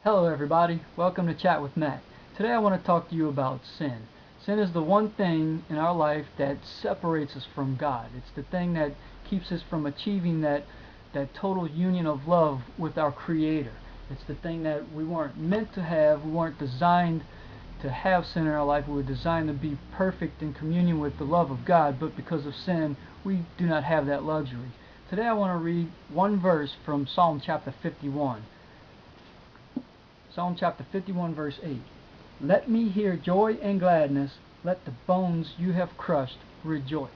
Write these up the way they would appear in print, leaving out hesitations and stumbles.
Hello everybody, welcome to Chat with Matt. Today I want to talk to you about sin. Sin is the one thing in our life that separates us from God. It's the thing that keeps us from achieving that total union of love with our Creator. It's the thing that we weren't meant to have. We weren't designed to have sin in our life. We were designed to be perfect in communion with the love of God, but because of sin we do not have that luxury. Today I want to read one verse from Psalm chapter 51. Psalm chapter 51 verse 8. Let me hear joy and gladness, let the bones you have crushed rejoice.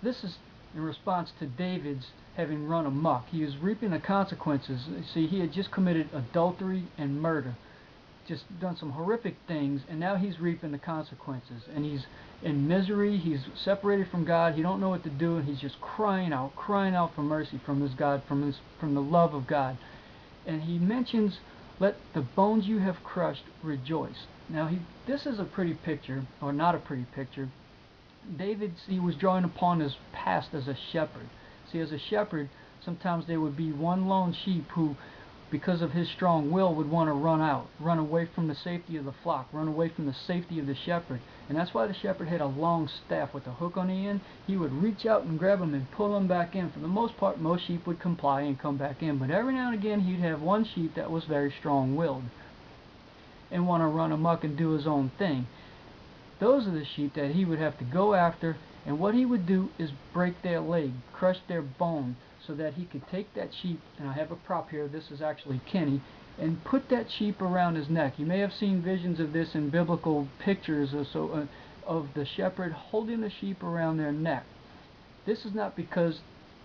This is in response to David's having run amok. He is reaping the consequences. See, he had just committed adultery and murder, just done some horrific things, and now he's reaping the consequences, and he's in misery. He's separated from God. He don't know what to do, and he's just crying out for mercy from his God, from the love of God. And he mentions, let the bones you have crushed rejoice. Now this is a pretty picture, or not a pretty picture. David, he was drawing upon his past as a shepherd. See, as a shepherd, sometimes there would be one lone sheep who, because of his strong will, would want to run away from the safety of the flock, run away from the safety of the shepherd. And that's why the shepherd had a long staff with a hook on the end. He would reach out and grab him and pull him back in. For the most part, most sheep would comply and come back in, but every now and again he'd have one sheep that was very strong-willed and want to run amok and do his own thing. Those are the sheep that he would have to go after, and what he would do is break their leg, crush their bone, so that he could take that sheep, and I have a prop here, this is actually Kenny, and put that sheep around his neck. You may have seen visions of this in biblical pictures of the shepherd holding the sheep around their neck. This is not because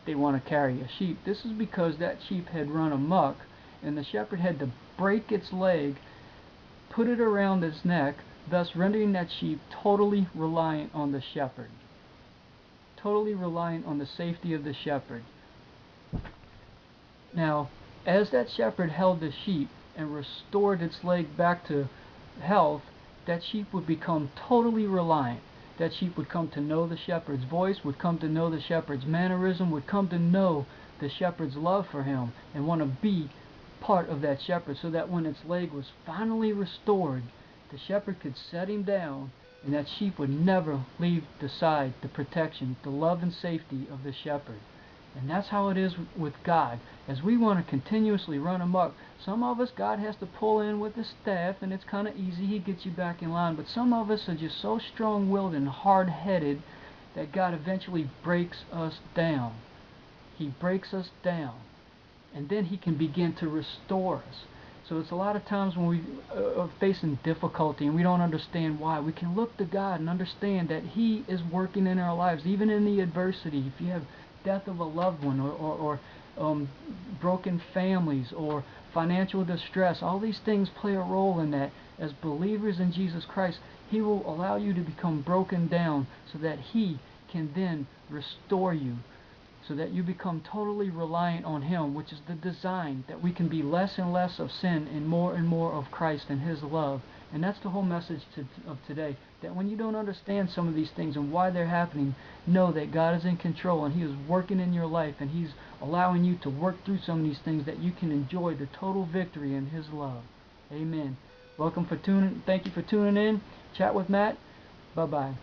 they want to carry a sheep. This is because that sheep had run amok, and the shepherd had to break its leg, put it around its neck, thus rendering that sheep totally reliant on the shepherd. Totally reliant on the safety of the shepherd. Now, as that shepherd held the sheep and restored its leg back to health, that sheep would become totally reliant. That sheep would come to know the shepherd's voice, would come to know the shepherd's mannerism, would come to know the shepherd's love for him, and want to be part of that shepherd, so that when its leg was finally restored, the shepherd could set him down, and that sheep would never leave the side, the protection, the love and safety of the shepherd. And that's how it is with God. As we want to continuously run amok, some of us God has to pull in with the staff, and it's kind of easy. He gets you back in line. But some of us are just so strong-willed and hard-headed that God eventually breaks us down. He breaks us down, and then He can begin to restore us. So it's a lot of times when we are facing difficulty and we don't understand why, we can look to God and understand that He is working in our lives, even in the adversity. If you have death of a loved one, or broken families, or financial distress, all these things play a role in that. As believers in Jesus Christ, He will allow you to become broken down so that He can then restore you, so that you become totally reliant on Him, which is the design, that we can be less and less of sin and more of Christ and His love. And that's the whole message of today, that when you don't understand some of these things and why they're happening, know that God is in control, and He is working in your life, and He's allowing you to work through some of these things that you can enjoy the total victory in His love. Amen. Thank you for tuning in. Chat with Matt. Bye-bye.